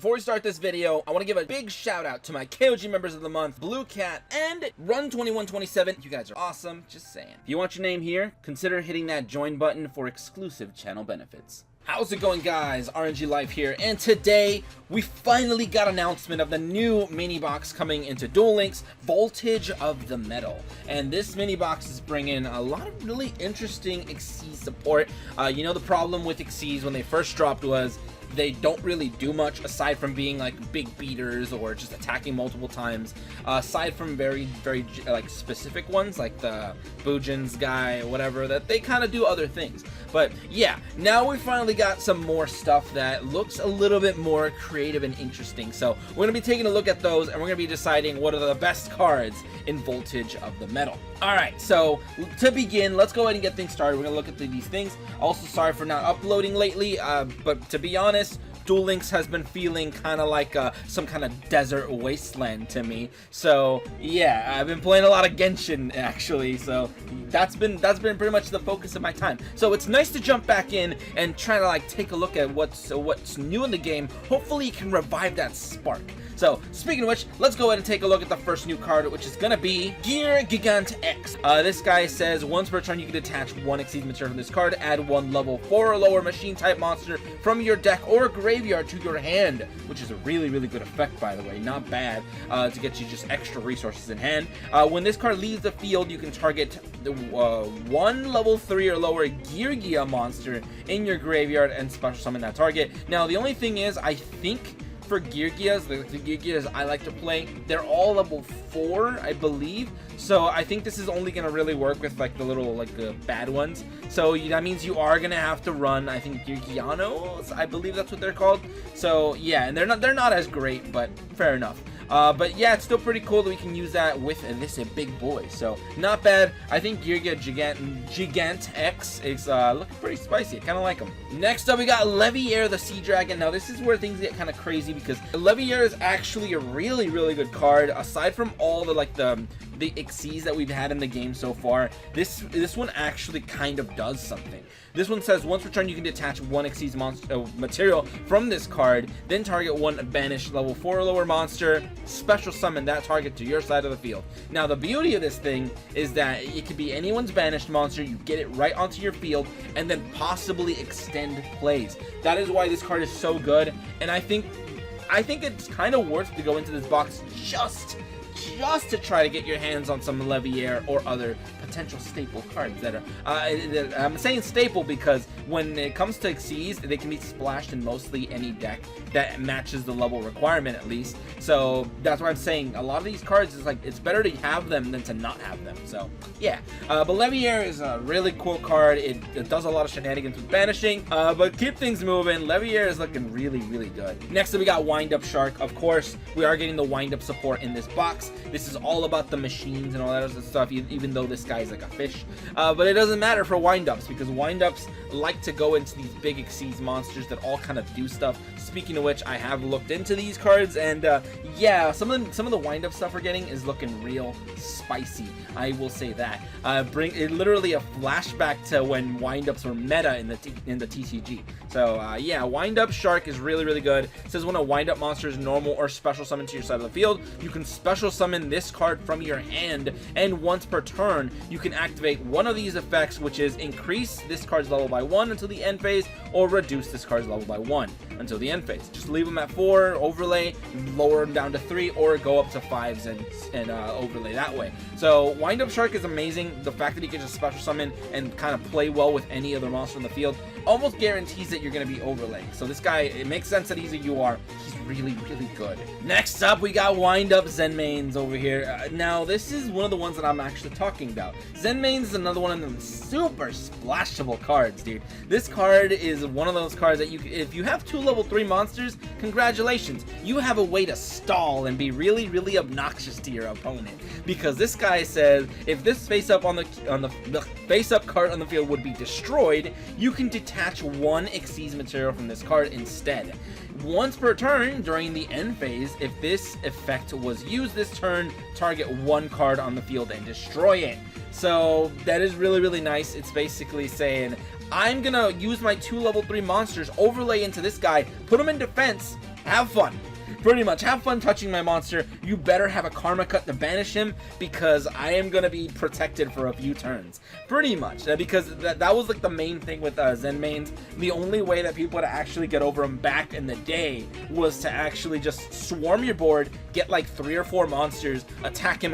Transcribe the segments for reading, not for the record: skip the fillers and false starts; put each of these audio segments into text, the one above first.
before we start this video, I want to give a big shout out to my KOG members of the month, Blue Cat and Run2127. You guys are awesome, just saying. If you want your name here, consider hitting that join button for exclusive channel benefits. How's it going, guys? aRenG Life here, and today we finally got announcement of the new mini box coming into Duel Links, Voltage of the Metal. And this mini box is bringing a lot of really interesting Xyz support. You know, the problem with Xyz when they first dropped was they don't really do much aside from being like big beaters or just attacking multiple times, aside from very like specific ones like the Bujin's guy or whatever, that they kind of do other things. But yeah, now we finally got some more stuff that looks a little bit more creative and interesting. So we're going to be taking a look at those, and we're going to be deciding what are the best cards in Voltage of the Metal. Alright, so to begin, let's go ahead and get things started. We're going to look at these things. Also, sorry for not uploading lately, but to be honest, Duel Links has been feeling kind of like some kind of desert wasteland to me. So yeah, I've been playing a lot of Genshin actually. So that's been pretty much the focus of my time. So it's nice to jump back in and try to like take a look at what's new in the game. Hopefully, you can revive that spark. So, speaking of which, let's go ahead and take a look at the first new card, which is gonna be Gigant X. This guy says, once per turn you can attach one Xyz material from this card, add one level 4 or lower machine type monster from your deck or graveyard to your hand, which is a really good effect, by the way. Not bad, to get you just extra resources in hand. When this card leaves the field, you can target one level 3 or lower YuGiOh monster in your graveyard and special summon that target. Now, the only thing is, I think for YuGiOhs, the YuGiOhs I like to play, they're all level 4, I believe. So I think this is only gonna really work with like the little the bad ones. So that means you are gonna have to run, I think, YuGiOhs, I believe that's what they're called. So yeah, and they're not as great, but fair enough. But yeah, it's still pretty cool that we can use that with this big boy. So not bad. I think YuGiOh Gigant X is looking pretty spicy. I kind of like them. Next up, we got Leviair the Sea Dragon. Now this is where things get kind of crazy because Leviair is actually a really good card. Aside from all the the Xyz that we've had in the game so far, this one actually kind of does something. This one says, once per turn you can detach one Xyz monster material from this card, then target one banished level 4 or lower monster, special summon that target to your side of the field. Now the beauty of this thing is that it could be anyone's banished monster, you get it right onto your field, and then possibly extend plays. That is why this card is so good, and I think it's kind of worth to go into this box just to try to get your hands on some Leviair or other potential staple cards that are, I'm saying staple because when it comes to Xyz, they can be splashed in mostly any deck that matches the level requirement at least. So that's why I'm saying a lot of these cards is like, it's better to have them than to not have them. So yeah, but Leviair is a really cool card. It does a lot of shenanigans with banishing, but keep things moving. Leviair is looking really good. Next up, we got Wind-Up Shark. Of course, we are getting the Wind-Up support in this box. This is all about the machines and all that other stuff, even though this guy is like a fish. But it doesn't matter for Wind-Ups because Wind-Ups like to go into these big Xyz monsters that all kind of do stuff. Speaking of which, I have looked into these cards, and yeah, some of the Wind-Up stuff we're getting is looking real spicy. I will say that. Bring it literally a flashback to when Wind-Ups were meta in the TCG. So yeah, Wind-Up Shark is really good. It says when a Wind-Up monster is normal or special summoned to your side of the field, you can special summon this card from your hand, and once per turn, you can activate one of these effects, which is increase this card's level by 1 until the end phase, or reduce this card's level by 1 until the end phase. Just leave them at 4, overlay, lower them down to 3, or go up to 5s and overlay that way. So Wind-Up Shark is amazing. The fact that he can just special summon and kind of play well with any other monster in the field almost guarantees that you're going to be overlaying. So this guy, it makes sense that he's a UR. He's really good. Next up, we got Wind-Up Zenmaines over here. Now, this is one of the ones that I'm actually talking about. Zenmaines is another one of them super splashable cards, dude. This card is one of those cards that if you have 2 level 3 monsters, congratulations. You have a way to stall and be really obnoxious to your opponent. Because this guy says, if this face-up face-up card on the field would be destroyed, you can detach one Xyz material from this card instead. Once per turn during the end phase, if this effect was used this turn, target one card on the field and destroy it. So that is really nice. It's basically saying, I'm gonna use my 2 level 3 monsters, overlay into this guy, put him in defense, have fun. Pretty much, have fun touching my monster. You better have a Karma Cut to banish him, because I am going to be protected for a few turns. Pretty much, because that was like the main thing with Zenmaines. The only way that people would actually get over him back in the day was to actually just swarm your board, get like 3 or 4 monsters, attack him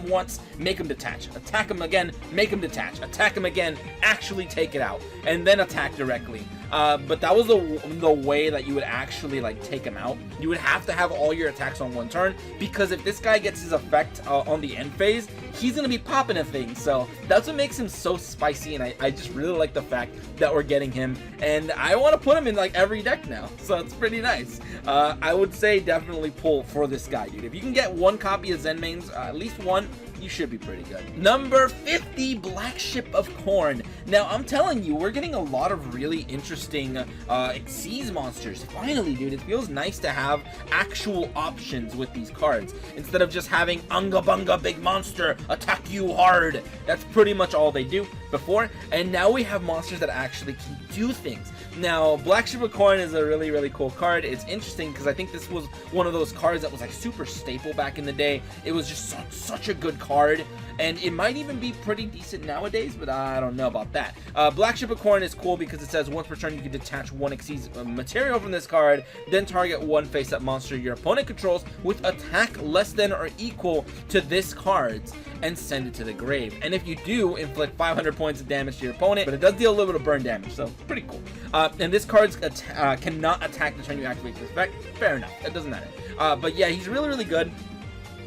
once, make him detach, attack him again, make him detach, attack him again, actually take it out, and then attack directly. But that was the way that you would actually like take him out. You would have to have all your attacks on one turn, because if this guy gets his effect on the end phase, he's gonna be popping a thing. So that's what makes him so spicy, and I just really like the fact that we're getting him, and I want to put him in like every deck now, so it's pretty nice. I would say definitely pull for this guy, dude. If you can get 1 copy of Zenmaines, at least 1, you should be pretty good. Number 50, Black Ship of Corn. Now, I'm telling you, we're getting a lot of really interesting Xyz monsters. Finally, dude, it feels nice to have actual options with these cards, instead of just having Unga Bunga Big Monster attack you hard. That's pretty much all they do before, and now we have monsters that actually can do things. Now, Black Ship of Corn is a really, really cool card. It's interesting because I think this was one of those cards that was like super staple back in the day. It was just such a good card, and it might even be pretty decent nowadays, but I don't know about that. Black Ship of Corn is cool because it says once per turn you can detach 1 Xyz material from this card, then target 1 face-up monster your opponent controls with attack less than or equal to this card's, and send it to the grave. And if you do, inflict 500 points of damage to your opponent, but it does deal a little bit of burn damage, so pretty cool. And this card cannot attack the turn you activate this effect. Fair enough, that doesn't matter. But yeah, he's really, really good,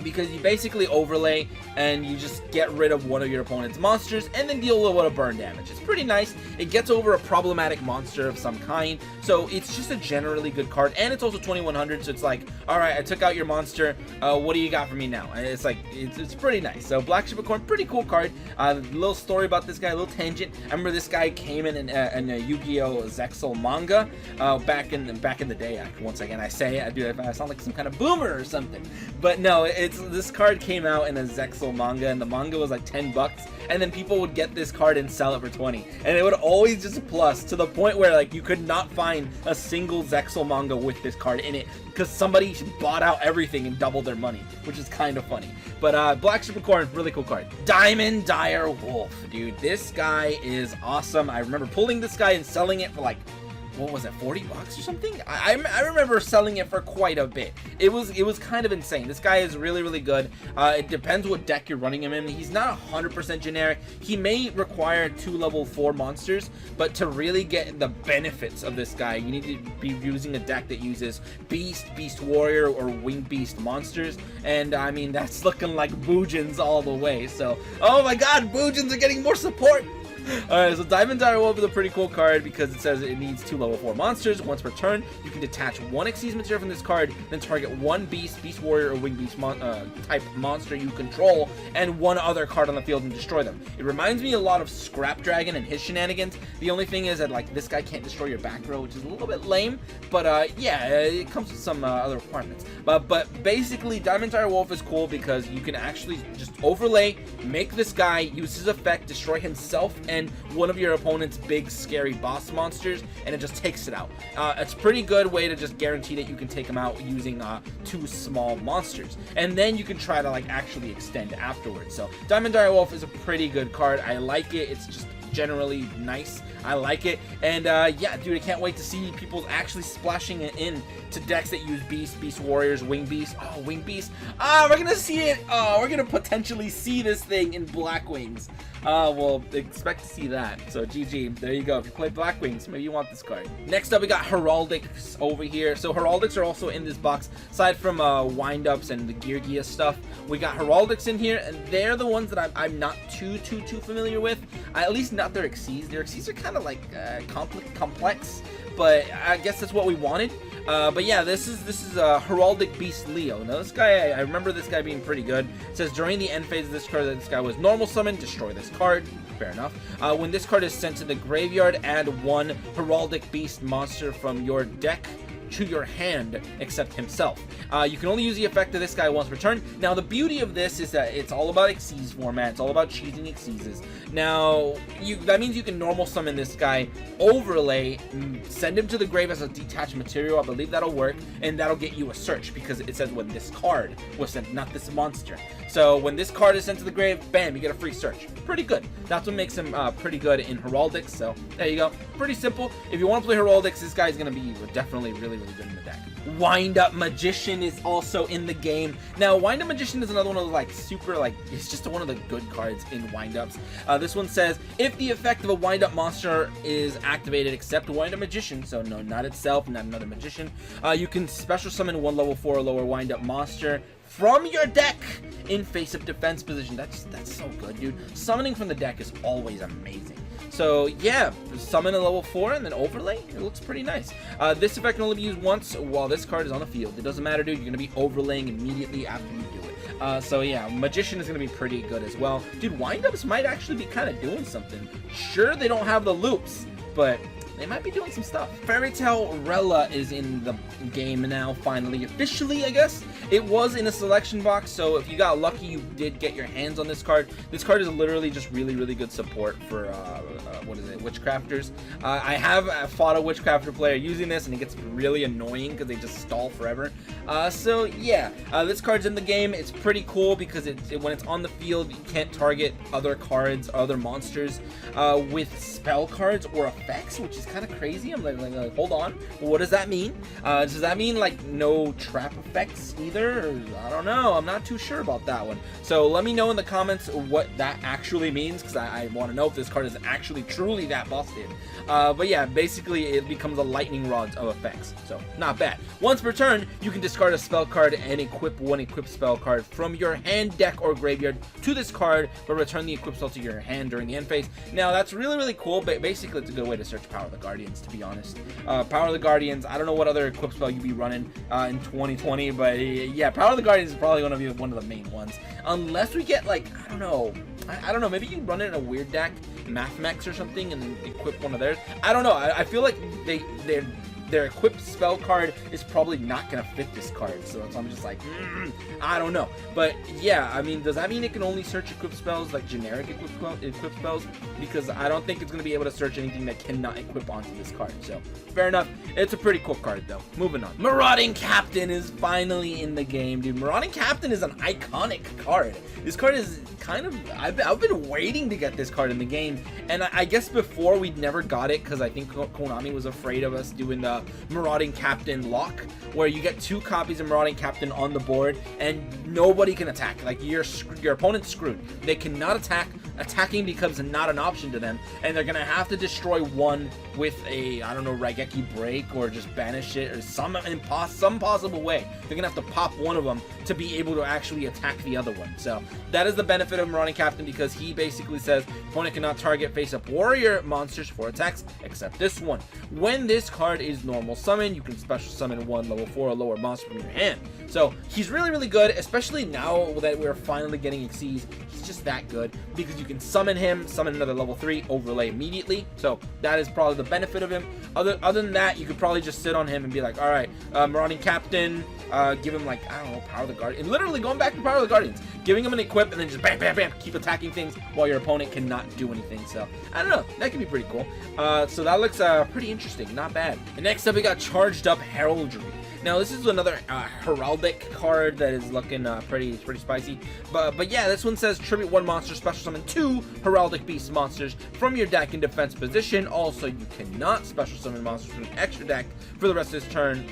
because you basically overlay and you just get rid of one of your opponent's monsters and then deal a little bit of burn damage. It's pretty nice. It gets over a problematic monster of some kind, so it's just a generally good card, and it's also 2100, so it's like, alright, I took out your monster, what do you got for me now? And it's like, it's pretty nice. So Black Ship of Corn, pretty cool card. Little story about this guy, a little tangent. I remember this guy came in a Yu-Gi-Oh! Zexal manga back in the day. Once again, I say, I sound like some kind of boomer or something, but no, this card came out in a Zexal manga, and the manga was like 10 bucks, and then people would get this card and sell it for 20, and it would always just plus, to the point where like you could not find a single Zexal manga with this card in it, because somebody bought out everything and doubled their money, which is kind of funny. But Black Ship of Corn, really cool card. Diamond Dire Wolf, dude, this guy is awesome. I remember pulling this guy and selling it for like, what was it, 40 bucks or something? I remember selling it for quite a bit. It was kind of insane. This guy is really, really good. It depends what deck you're running him in. He's not 100% generic. He may require 2 level 4 monsters, but to really get the benefits of this guy, you need to be using a deck that uses Beast, Beast Warrior, or Wing Beast monsters, and I mean, that's looking like Boojins all the way. So, oh my god, Boojins are getting more support! Alright, so Diamond Dire Wolf is a pretty cool card because it says it needs 2 level 4 monsters. Once per turn, you can detach 1 Xyz material from this card, then target 1 Beast, Beast Warrior, or Wing Beast type monster you control, and 1 other card on the field and destroy them. It reminds me a lot of Scrap Dragon and his shenanigans. The only thing is that like this guy can't destroy your back row, which is a little bit lame, but yeah, it comes with some other requirements. But basically, Diamond Dire Wolf is cool because you can actually just overlay, make this guy use his effect, destroy himself and one of your opponent's big scary boss monsters, and it just takes it out. It's a pretty good way to just guarantee that you can take them out using 2 small monsters, and then you can try to like actually extend afterwards. So Diamond Dire Wolf is a pretty good card. I like it. It's just generally nice. I like it, and yeah, dude, I can't wait to see people actually splashing it in to decks that use Beast, Beast Warriors, Wing Beast. Oh, Wing Beast. We're gonna see it. We're gonna potentially see this thing in Black Wings. Well, expect to see that. So GG, there you go. If you play Black Wings, maybe you want this card. Next up, we got Heraldics over here. So Heraldics are also in this box. Aside from Wind-Ups and the Gear stuff, we got Heraldics in here, and they're the ones that I'm not too familiar with. At least not their Xyz. Their Xyz are kind of like complex, but I guess that's what we wanted. But yeah, this is Heraldic Beast Leo. Now this guy, I remember this guy being pretty good. It says during the end phase of this card that this guy was normal summon, destroy this card. Fair enough. When this card is sent to the graveyard, add 1 Heraldic Beast monster from your deck to your hand except himself. You can only use the effect of this guy once per turn. Now, the beauty of this is that it's all about Xyz format. It's all about cheesing Xyzes. Now, that means you can normal summon this guy, overlay, send him to the grave as a detached material. I believe that'll work, and that'll get you a search because it says when this card was sent, not this monster. So when this card is sent to the grave, bam, you get a free search. Pretty good. That's what makes him pretty good in Heraldics. So there you go. Pretty simple. If you want to play Heraldics, this guy's going to be definitely really good in the deck. Wind-Up Magician is also in the game. Now, Wind-Up Magician is another one of the, like, super, like, it's just one of the good cards in Wind-Ups. This one says, if the effect of a Wind-Up monster is activated except Wind-Up Magician, so no, not itself, not another magician, you can special summon one level 4 or lower Wind-Up monster from your deck in face-up defense position. That's so good, dude. Summoning from the deck is always amazing. So yeah, summon a level 4 and then overlay. It looks pretty nice. This effect can only be used once while this card is on the field. It doesn't matter, dude. You're going to be overlaying immediately after you do it. So yeah, Magician is going to be pretty good as well. Dude, Wind-Ups might actually be kind of doing something. Sure, they don't have the loops, but they might be doing some stuff. Fairy Tale Rella is in the game now, finally, officially, I guess. It was in a selection box, so if you got lucky, you did get your hands on this card. This card is literally just really good support for, what is it, Witchcrafters. I have fought a Witchcrafter player using this, and it gets really annoying because they just stall forever. So yeah, this card's in the game. It's pretty cool because when it's on the field, you can't target other cards, other monsters with spell cards or effects, which is kind of crazy. I'm like, hold on, what does that mean? Does that mean like no trap effects either? Or, I don't know. I'm not too sure about that one. So let me know in the comments what that actually means, because I want to know if this card is actually truly that busted. But yeah, basically it becomes a lightning rod of effects, so not bad. Once per turn, you can discard a spell card and equip one equipped spell card from your hand, deck, or graveyard to this card, but return the equipped spell to your hand during the end phase. Now that's really cool, but basically it's a good way to search Power of the Guardians, to be honest. Power of the Guardians, I don't know what other equipped spell you'd be running in 2020, but yeah, Power of the Guardians is probably going to be one of the main ones, unless we get like, I don't know, maybe you run it in a weird deck, Mathmex or something, and then equip one of theirs. I don't know. I feel like their equipped spell card is probably not going to fit this card, so I'm just like, I don't know. But yeah, I mean, does that mean it can only search equipped spells, like generic equipped spells? Because I don't think it's going to be able to search anything that cannot equip onto this card. So fair enough. It's a pretty cool card though. Moving on. Marauding Captain is finally in the game, dude. Marauding Captain is an iconic card. This card is kind of, I've been waiting to get this card in the game, and I guess before we'd never got it because I think Konami was afraid of us doing the Marauding Captain lock, where you get 2 copies of Marauding Captain on the board and nobody can attack. Like your opponent's screwed. They cannot attack. Attacking becomes not an option to them, and they're gonna have to destroy one with a, I don't know, Raigeki Break, or just banish it, or some possible way. They're gonna have to pop one of them to be able to actually attack the other one. So that is the benefit of Marauding Captain, because he basically says opponent cannot target face-up warrior monsters for attacks except this one. When this card is normal summon, you can special summon one level 4 or lower monster from your hand. So he's really good, especially now that we're finally getting Xyz. He's just that good because you can summon him, summon another level 3, overlay immediately. So that is probably the benefit of him. Other than that, you could probably just sit on him and be like, all right, Marauding Captain, give him, like, I don't know, Power of the Guardian. Literally going back to Power of the Guardians, giving him an equip, and then just bam, keep attacking things while your opponent cannot do anything. So I don't know, that could be pretty cool. So that looks pretty interesting, not bad. And next up, we got Charged Up Heraldry. Now this is another heraldic card that is looking pretty spicy, but yeah, this one says tribute 1 monster, special summon 2 Heraldic Beast monsters from your deck in defense position. Also, you cannot special summon monsters from the extra deck for the rest of this turn.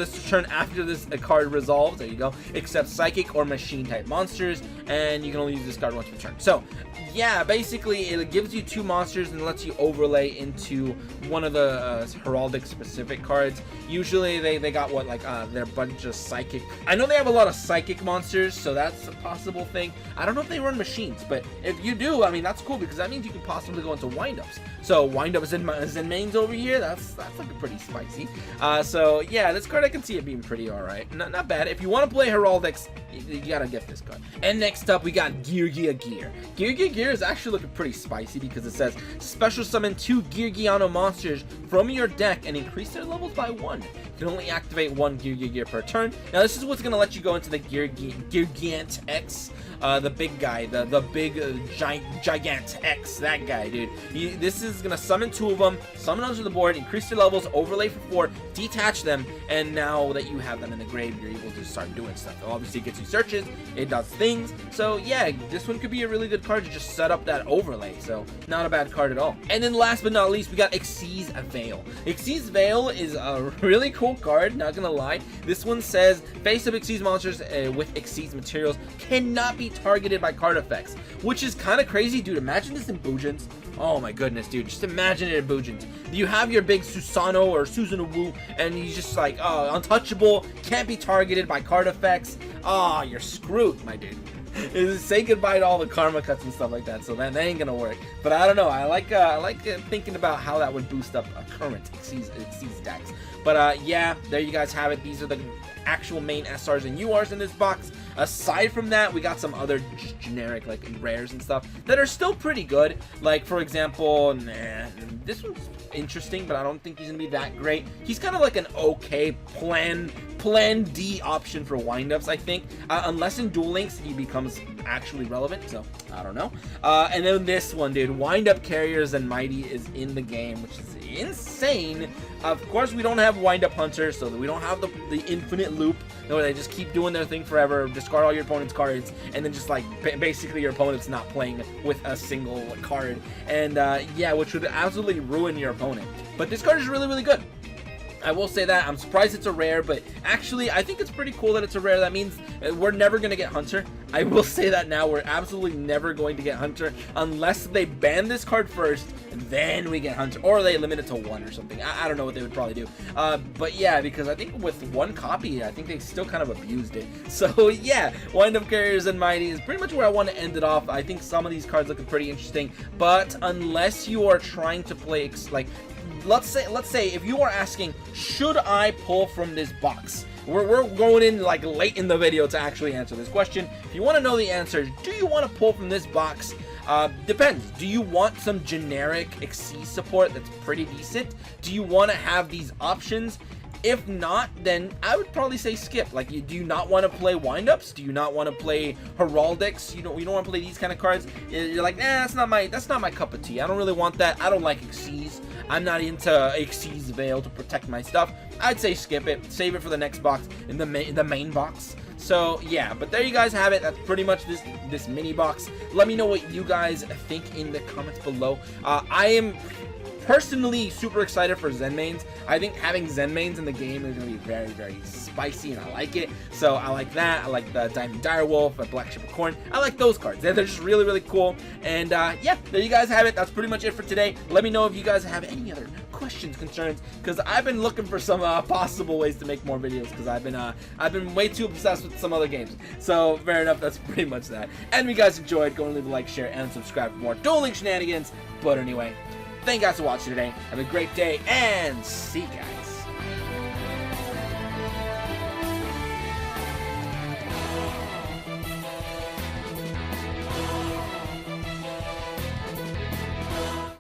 This turn after this card resolves. There you go. Except psychic or machine type monsters, and you can only use this card once per turn. So yeah, basically it gives you 2 monsters and lets you overlay into one of the heraldic specific cards. Usually they got what, like they're a bunch of psychic. I know they have a lot of psychic monsters, so that's a possible thing. I don't know if they run machines. But if you do, I mean, that's cool because that means you can possibly go into Wind-Ups. So Wind-Ups and Zenmaines over here, that's looking pretty spicy. So yeah, this card I can see it being pretty alright. Not bad. If you want to play Heraldics, you gotta get this card. And next up, we got YuGiOh Gear. YuGiOh Gear is actually looking pretty spicy because it says special summon 2 Gigant monsters from your deck and increase their levels by 1. You can only activate 1 YuGiOh Gear per turn. Now this is what's gonna let you go into the Gigant X. The big guy, the big Gigant X, that guy, dude. This is gonna summon 2 of them, summon onto the board, increase their levels, overlay for 4, detach them, and now that you have them in the grave, you're able to start doing stuff. Obviously, it gets you searches, it does things. So yeah, this one could be a really good card to just set up that overlay. So not a bad card at all. And then last but not least, we got Xyz Veil. Xyz Veil is a really cool card, not gonna lie. This one says face-up Xyz monsters with Xyz materials cannot be targeted by card effects, which is kind of crazy, dude. Imagine this in Boojins. Oh my goodness, dude, just imagine it in Boojins. You have your big Susano or Susanoo, and he's just like, oh, untouchable, can't be targeted by card effects. Oh, you're screwed, my dude. Say goodbye to all the karma cuts and stuff like that, so that ain't gonna work. But I don't know, I like thinking about how that would boost up a current Xyz decks. But yeah, there you guys have it. These are the actual main SRs and URs in this box. Aside from that, we got some other generic like rares and stuff that are still pretty good. Like for example, this one's interesting, but I don't think he's gonna be that great. He's kind of like an okay plan D option for Wind-Ups, I think. Unless in Duel Links he becomes actually relevant, so I don't know. And then this one, dude, Wind-Up Carrier Zenmaines is in the game, which is insane. Of course, we don't have Wind-Up Hunters, so we don't have the infinite loop where they just keep doing their thing forever, discard all your opponent's cards, and then just like basically your opponent's not playing with a single card. And yeah, which would absolutely ruin your opponent. But this card is really, really good. I will say that. I'm surprised it's a rare, but actually I think it's pretty cool that it's a rare. That means we're never going to get Hunter. I will say that now. We're absolutely never going to get Hunter unless they ban this card first, then we get Hunter, or they limit it to 1 or something. I don't know what they would probably do. But yeah, because I think with 1 copy, I think they still kind of abused it. So yeah, Wind-Up Carriers and Mighty is pretty much where I want to end it off. I think some of these cards look pretty interesting, but unless you are trying to play like, let's say if you are asking, should I pull from this box? We're going in like late in the video to actually answer this question. If you want to know the answer, do you want to pull from this box? Depends. Do you want some generic Xyz support that's pretty decent? Do you want to have these options? If not, then I would probably say skip. Like, do you not want to play Wind-Ups? Do you not want to play Heraldics? You don't want to play these kind of cards? You're like, nah, that's not my cup of tea. I don't really want that. I don't like Xyz. I'm not into Xyz Veil to protect my stuff. I'd say skip it. Save it for the next box in the main box. So yeah, but there you guys have it. That's pretty much this mini box. Let me know what you guys think in the comments below. I am personally super excited for Zenmaines. I think having Zenmaines in the game is going to be very, very spicy, and I like it. So I like that. I like the Diamond Direwolf, the Black Ship of Corn. I like those cards. They're just really, really cool. And yeah, there you guys have it. That's pretty much it for today. Let me know if you guys have any other questions, concerns, because I've been looking for some possible ways to make more videos, because I've been way too obsessed with some other games. So fair enough, that's pretty much that. And if you guys enjoyed, go and leave a like, share, and subscribe for more Duel Links shenanigans. But anyway, thank you guys for watching today. Have a great day, and see you guys.